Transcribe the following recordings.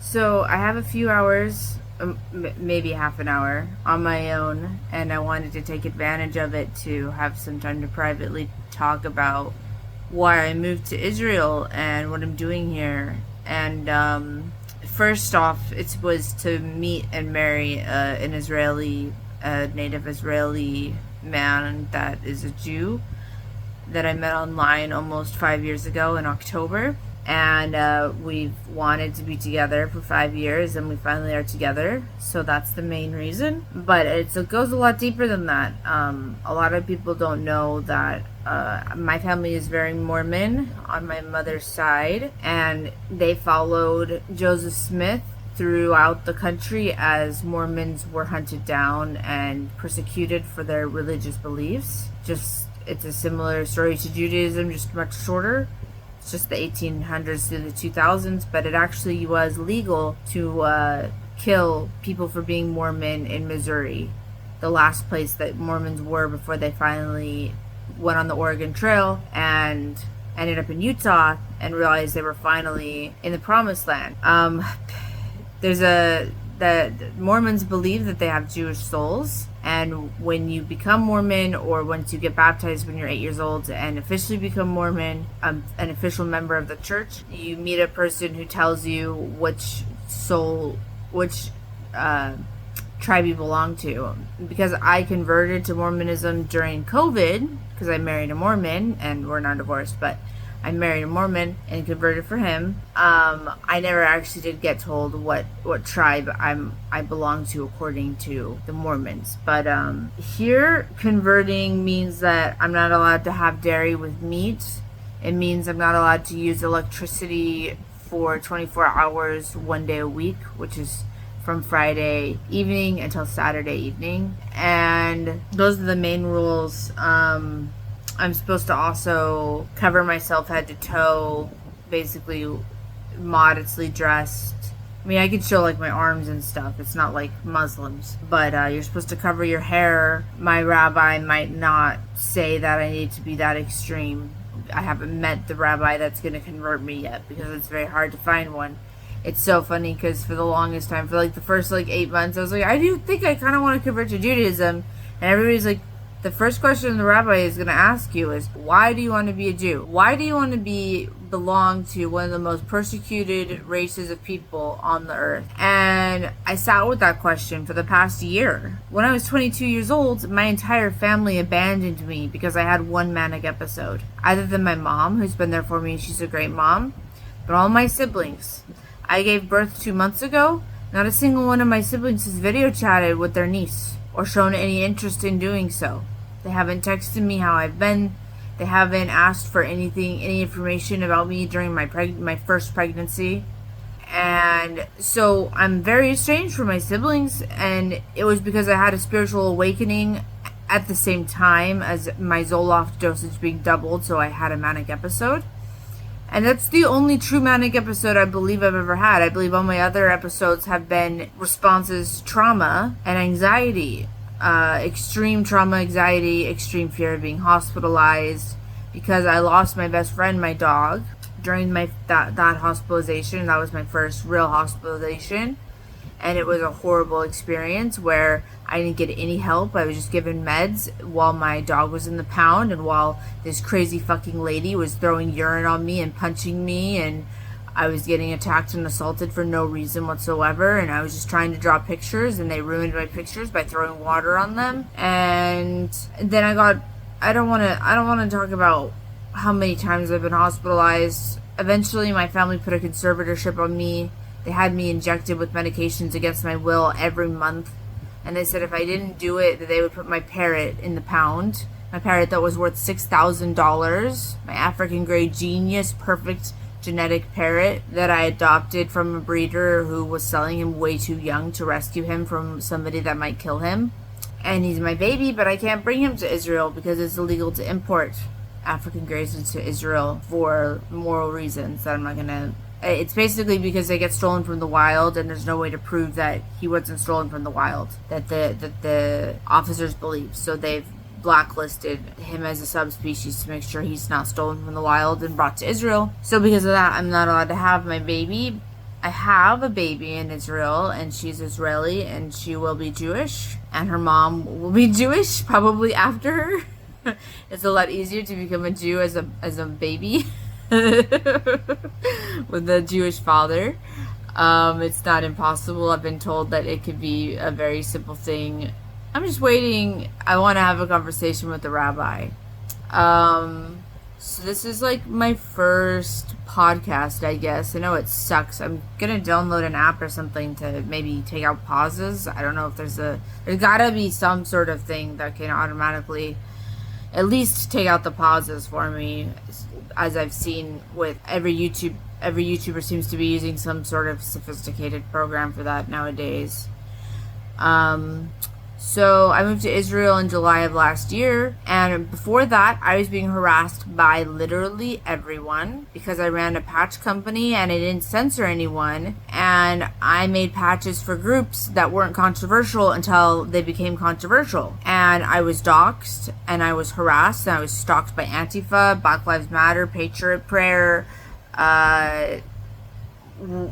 So I have a few hours, maybe half an hour on my own, and I wanted to take advantage of it to have some time to privately talk about why I moved to Israel and what I'm doing here. And first off, it was to meet and marry an Israeli, native Israeli man that is a Jew that I met online almost 5 years ago in October. And we've wanted to be together for 5 years, and we finally are together. So that's the main reason. But it goes a lot deeper than that. A lot of people don't know that my family is very Mormon on my mother's side, and they followed Joseph Smith throughout the country as Mormons were hunted down and persecuted for their religious beliefs. It's a similar story to Judaism, just much shorter. It's just the 1800s to the 2000s, but it actually was legal to kill people for being Mormon in Missouri, the last place that Mormons were before they finally went on the Oregon Trail and ended up in Utah and realized they were finally in the Promised Land. The Mormons believe that they have Jewish souls, and when you become Mormon, or once you get baptized when you're 8 years old and officially become Mormon, an official member of the church, you meet a person who tells you which tribe you belong to. Because I converted to Mormonism during COVID, because I married a Mormon, and we're not divorced, but I married a Mormon and converted for him. I never actually did get told what tribe I belong to according to the Mormons. But here, converting means that I'm not allowed to have dairy with meat. It means I'm not allowed to use electricity for 24 hours, 1 day a week, which is from Friday evening until Saturday evening. And those are the main rules. I'm supposed to also cover myself head to toe, basically modestly dressed. I mean, I could show like my arms and stuff. It's not like Muslims, but you're supposed to cover your hair. My rabbi might not say that I need to be that extreme. I haven't met the rabbi that's going to convert me yet, because it's very hard to find one. It's so funny because for the longest time, for like the first 8 months, I was like, I do think I kind of want to convert to Judaism, and everybody's like, the first question the rabbi is going to ask you is, why do you want to be a Jew? Why do you want to belong to one of the most persecuted races of people on the earth? And I sat with that question for the past year. When I was 22 years old, my entire family abandoned me because I had one manic episode. Other than my mom, who's been there for me, she's a great mom, but all my siblings. I gave birth 2 months ago. Not a single one of my siblings has video chatted with their niece or shown any interest in doing so. They haven't texted me how I've been. They haven't asked for any information about me during my first pregnancy. And so I'm very estranged from my siblings, and it was because I had a spiritual awakening at the same time as my Zoloft dosage being doubled, so I had a manic episode. And that's the only true manic episode I believe I've ever had. I believe all my other episodes have been responses to trauma and anxiety. Extreme trauma, anxiety, extreme fear of being hospitalized, because I lost my best friend, my dog, during that hospitalization. That was my first real hospitalization, and it was a horrible experience where I didn't get any help. I was just given meds while my dog was in the pound, and while this crazy fucking lady was throwing urine on me and punching me, and I was getting attacked and assaulted for no reason whatsoever, and I was just trying to draw pictures, and they ruined my pictures by throwing water on them. And then I don't want to talk about how many times I've been hospitalized. Eventually, my family put a conservatorship on me. They had me injected with medications against my will every month, and they said if I didn't do it, that they would put my parrot in the pound. My parrot that was worth $6,000, my African gray genius, perfect genetic parrot that I adopted from a breeder who was selling him way too young to rescue him from somebody that might kill him. And he's my baby, but I can't bring him to Israel because it's illegal to import African grays into Israel for moral reasons that I'm not gonna. It's basically because they get stolen from the wild, and there's no way to prove that he wasn't stolen from the wild, that the officers believe. So they've blacklisted him as a subspecies to make sure he's not stolen from the wild and brought to Israel. So because of that, I'm not allowed to have my baby. I have a baby in Israel, and she's Israeli, and she will be Jewish, and her mom will be Jewish probably after her. It's a lot easier to become a Jew as a baby with a Jewish father. It's not impossible. I've been told that it could be a very simple thing. I'm just waiting. I want to have a conversation with the rabbi. So this is like my first podcast, I guess. I know it sucks. I'm gonna download an app or something to maybe take out pauses. I don't know if there's gotta be some sort of thing that can automatically at least take out the pauses for me, as I've seen with every YouTuber seems to be using some sort of sophisticated program for that nowadays. So I moved to Israel in July of last year, and before that I was being harassed by literally everyone because I ran a patch company and I didn't censor anyone, and I made patches for groups that weren't controversial until they became controversial. And I was doxxed, and I was harassed, and I was stalked by Antifa, Black Lives Matter, Patriot Prayer,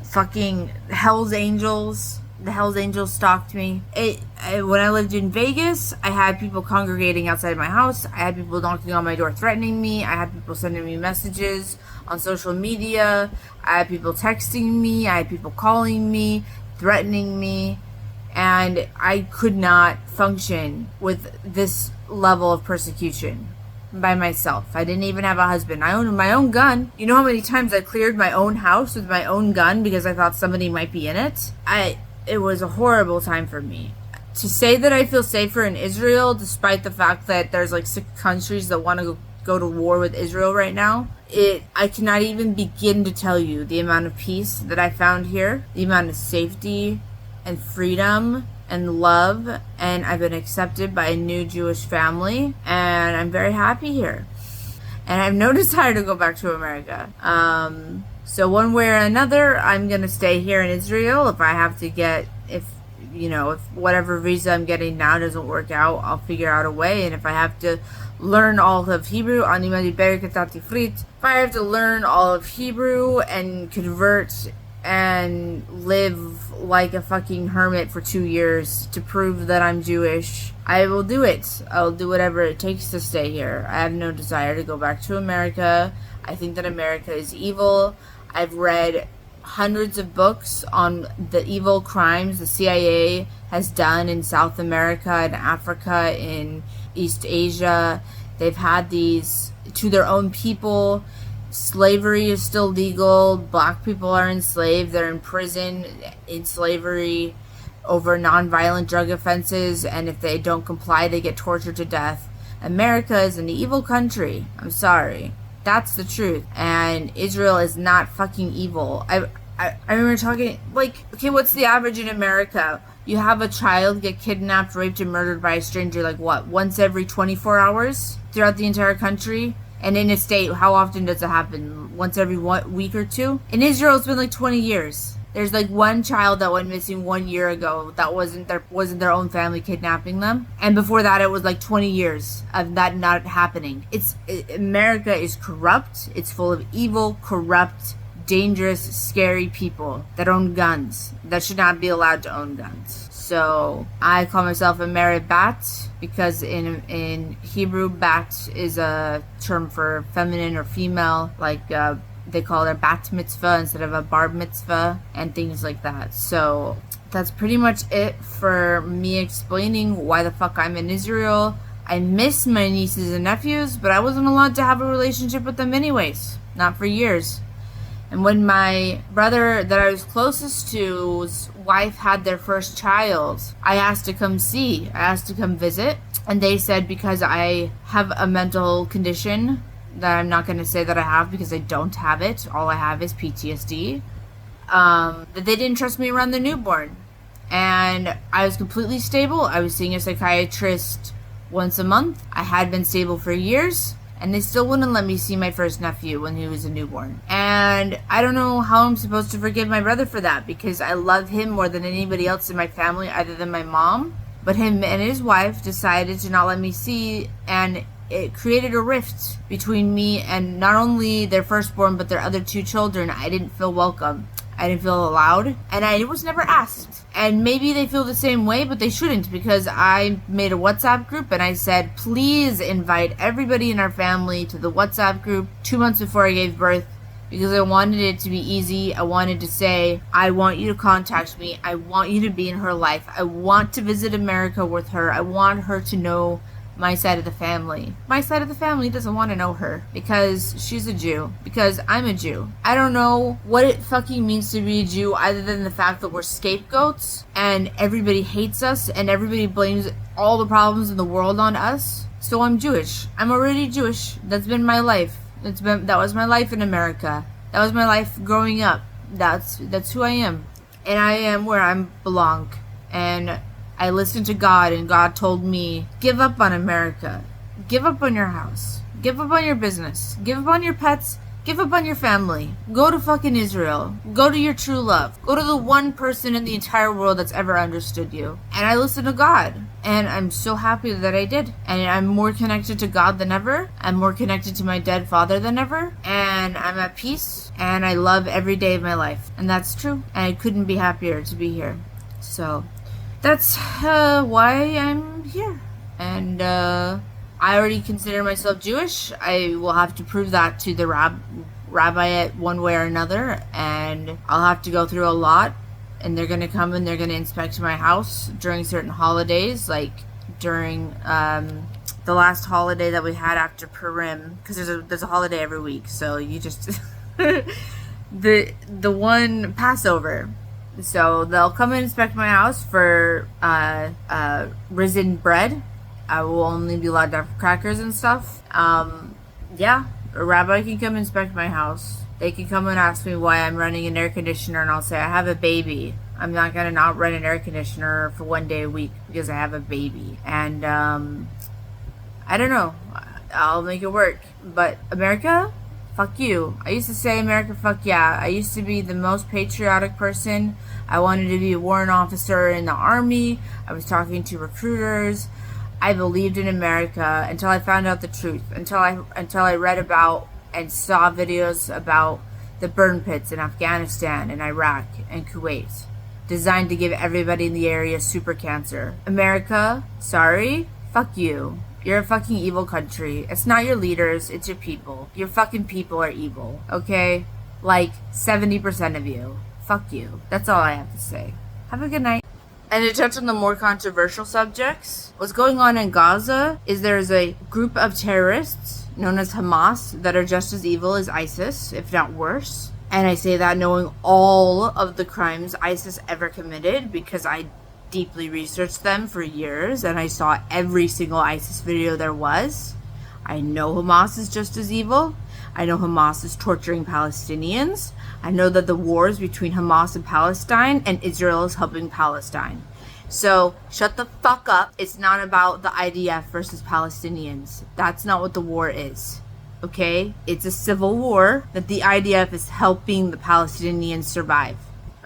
fucking Hell's Angels. The Hells Angels stalked me. When I lived in Vegas, I had people congregating outside my house. I had people knocking on my door threatening me. I had people sending me messages on social media. I had people texting me. I had people calling me, threatening me. And I could not function with this level of persecution by myself. I didn't even have a husband. I owned my own gun. You know how many times I cleared my own house with my own gun because I thought somebody might be in it? It was a horrible time for me. To say that I feel safer in Israel, despite the fact that there's like 6 countries that want to go to war with Israel right now, I cannot even begin to tell you the amount of peace that I found here, the amount of safety and freedom and love, and I've been accepted by a new Jewish family, and I'm very happy here. And I have no desire to go back to America. So one way or another, I'm going to stay here in Israel. If I have to if whatever visa I'm getting now doesn't work out, I'll figure out a way. And if I have to learn all of Hebrew, if I have to learn all of Hebrew and convert and live like a fucking hermit for 2 years to prove that I'm Jewish, I will do it. I'll do whatever it takes to stay here. I have no desire to go back to America. I think that America is evil. I've read hundreds of books on the evil crimes the CIA has done in South America and Africa, in East Asia. They've had these to their own people. Slavery is still legal. Black people are enslaved. They're in prison in slavery over nonviolent drug offenses, and if they don't comply, they get tortured to death. America is an evil country. I'm sorry. That's the truth. And Israel is not fucking evil. I remember talking, like, okay, what's the average in America? You have a child get kidnapped, raped, and murdered by a stranger, like what, once every 24 hours throughout the entire country? And in a state, how often does it happen? Once every week or two? In Israel, it's been like 20 years. There's like one child that went missing 1 year ago that wasn't their own family kidnapping them. And before that, it was like 20 years of that not happening. America is corrupt. It's full of evil, corrupt, dangerous, scary people that own guns, that should not be allowed to own guns. So I call myself a merit bat because in Hebrew, bat is a term for feminine or female, like they call it a bat mitzvah instead of a bar mitzvah and things like that. So that's pretty much it for me explaining why the fuck I'm in Israel. I miss my nieces and nephews, but I wasn't allowed to have a relationship with them anyways. Not for years. And when my brother that I was closest to's wife had their first child, I asked to come see. I asked to come visit. And they said because I have a mental condition that I'm not going to say that I have because I don't have it. All I have is PTSD. That they didn't trust me around the newborn. And I was completely stable. I was seeing a psychiatrist once a month. I had been stable for years. And they still wouldn't let me see my first nephew when he was a newborn. And I don't know how I'm supposed to forgive my brother for that because I love him more than anybody else in my family other than my mom. But him and his wife decided to not let me see, and it created a rift between me and not only their firstborn but their other 2 children. I didn't feel welcome. I didn't feel allowed, and I was never asked. And maybe they feel the same way, but they shouldn't, because I made a WhatsApp group and I said, please invite everybody in our family to the WhatsApp group 2 months before I gave birth, because I wanted it to be easy. I wanted to say, I want you to contact me. I want you to be in her life. I want to visit America with her. I want her to know my side of the family. My side of the family doesn't want to know her because she's a Jew, because I'm a Jew. I don't know what it fucking means to be a Jew other than the fact that we're scapegoats and everybody hates us and everybody blames all the problems in the world on us. So I'm Jewish. I'm already Jewish. That's been my life. That was my life in America. That was my life growing up. That's who I am. And I am where I belong. And I listened to God, and God told me, give up on America. Give up on your house. Give up on your business. Give up on your pets. Give up on your family. Go to fucking Israel. Go to your true love. Go to the one person in the entire world that's ever understood you. And I listened to God. And I'm so happy that I did. And I'm more connected to God than ever. I'm more connected to my dead father than ever. And I'm at peace. And I love every day of my life. And that's true. And I couldn't be happier to be here. So that's why I'm here. And I already consider myself Jewish. I will have to prove that to the rabbi at one way or another, and I'll have to go through a lot. And they're gonna come and they're gonna inspect my house during certain holidays, like during the last holiday that we had after Purim, because there's a holiday every week. So you just the one Passover. So they'll come and inspect my house for risen bread. I will only be allowed to have crackers and stuff. Yeah, a rabbi can come inspect my house. They can come and ask me why I'm running an air conditioner, and I'll say, I have a baby. I'm not going to not run an air conditioner for 1 day a week because I have a baby. And I don't know. I'll make it work. But America, fuck you. I used to say, America, fuck yeah. I used to be the most patriotic person. I wanted to be a warrant officer in the army. I was talking to recruiters. I believed in America until I found out the truth. Until I read about and saw videos about the burn pits in Afghanistan and Iraq and Kuwait, designed to give everybody in the area super cancer. America, sorry, fuck you. You're a fucking evil country. It's not your leaders, it's your people. Your fucking people are evil, okay? Like 70% of you. Fuck you. That's all I have to say. Have a good night. And to touch on the more controversial subjects, what's going on in Gaza is there's a group of terrorists known as Hamas that are just as evil as ISIS, if not worse. And I say that knowing all of the crimes ISIS ever committed, because I deeply researched them for years and I saw every single ISIS video there was. I know Hamas is just as evil. I know Hamas is torturing Palestinians. I know that the wars between Hamas and Palestine, and Israel is helping Palestine. So shut the fuck up. It's not about the IDF versus Palestinians. That's not what the war is. Okay? It's a civil war that the IDF is helping the Palestinians survive.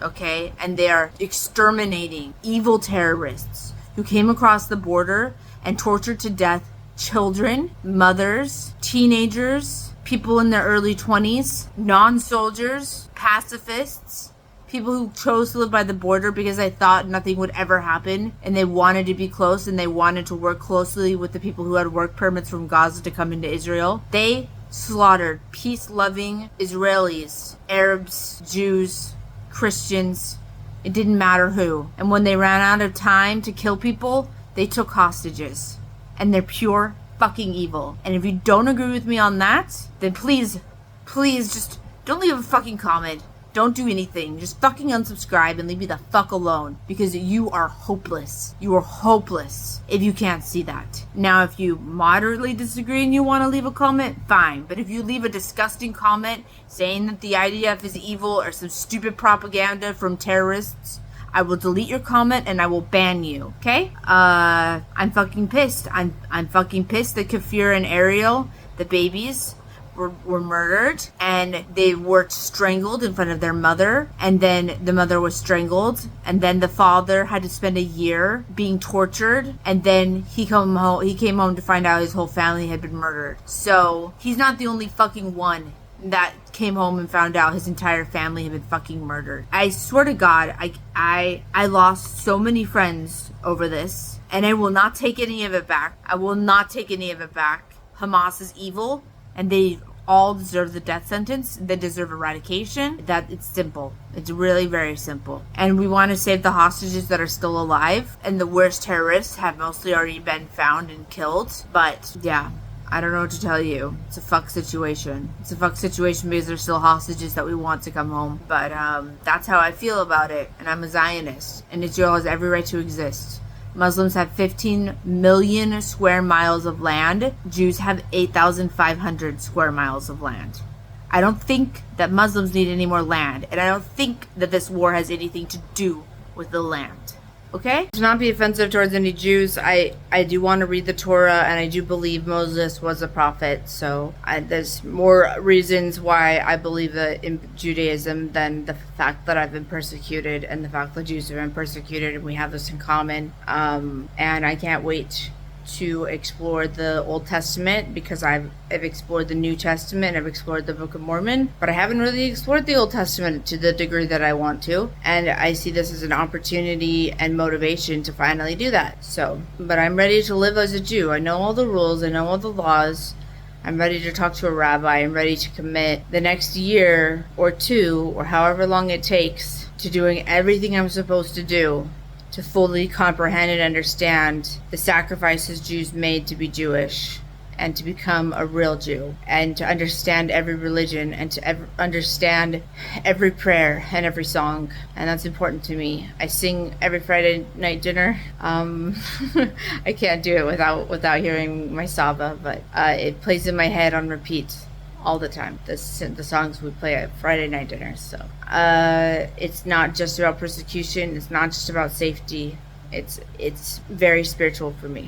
Okay? And they are exterminating evil terrorists who came across the border and tortured to death children, mothers, teenagers, people in their early 20s, non-soldiers, pacifists, people who chose to live by the border because they thought nothing would ever happen and they wanted to be close and they wanted to work closely with the people who had work permits from Gaza to come into Israel. They slaughtered peace-loving Israelis, Arabs, Jews, Christians. It didn't matter who. And when they ran out of time to kill people, they took hostages. And they're pure fucking evil. And if you don't agree with me on that, then please just don't leave a fucking comment. Don't do anything. Just fucking unsubscribe and leave me the fuck alone. Because you are hopeless. You are hopeless if you can't see that. Now, if you moderately disagree and you want to leave a comment, fine. But if you leave a disgusting comment saying that the IDF is evil or some stupid propaganda from terrorists, I will delete your comment and I will ban you, okay? I'm fucking pissed. I'm fucking pissed that Kafir and Ariel, the babies, were murdered, and they were strangled in front of their mother, and then the mother was strangled, and then the father had to spend a year being tortured, and then he came home to find out his whole family had been murdered. So he's not the only fucking one that came home and found out his entire family had been fucking murdered. I swear to God, I lost so many friends over this, and I will not take any of it back. I will not take any of it back. Hamas is evil, and they all deserve the death sentence. They deserve eradication. That it's simple. It's really very simple. And we want to save the hostages that are still alive. And the worst terrorists have mostly already been found and killed. But yeah, I don't know what to tell you. It's a fuck situation. It's a fuck situation because there's still hostages that we want to come home. But that's how I feel about it. And I'm a Zionist. And Israel has every right to exist. Muslims have 15 million square miles of land. Jews have 8,500 square miles of land. I don't think that Muslims need any more land. And I don't think that this war has anything to do with the land. Okay? To not be offensive towards any Jews, I do want to read the Torah, and I do believe Moses was a prophet. So there's more reasons why I believe that in Judaism than the fact that I've been persecuted and the fact that Jews have been persecuted, and we have this in common. And I can't wait to explore the Old Testament because I've explored the New Testament, I've explored the Book of Mormon, but I haven't really explored the Old Testament to the degree that I want to, and I see this as an opportunity and motivation to finally do that. So, but I'm ready to live as a Jew. I know all the rules, I know all the laws. I'm ready to talk to a rabbi. I'm ready to commit the next year or two, or however long it takes, to doing everything I'm supposed to do to fully comprehend and understand the sacrifices Jews made to be Jewish and to become a real Jew, and to understand every religion and to understand every prayer and every song. And that's important to me. I sing every Friday night dinner. I can't do it without hearing my Saba, but it plays in my head on repeat all the time, the songs we play at Friday night dinners. So it's not just about persecution, it's not just about safety, it's very spiritual for me.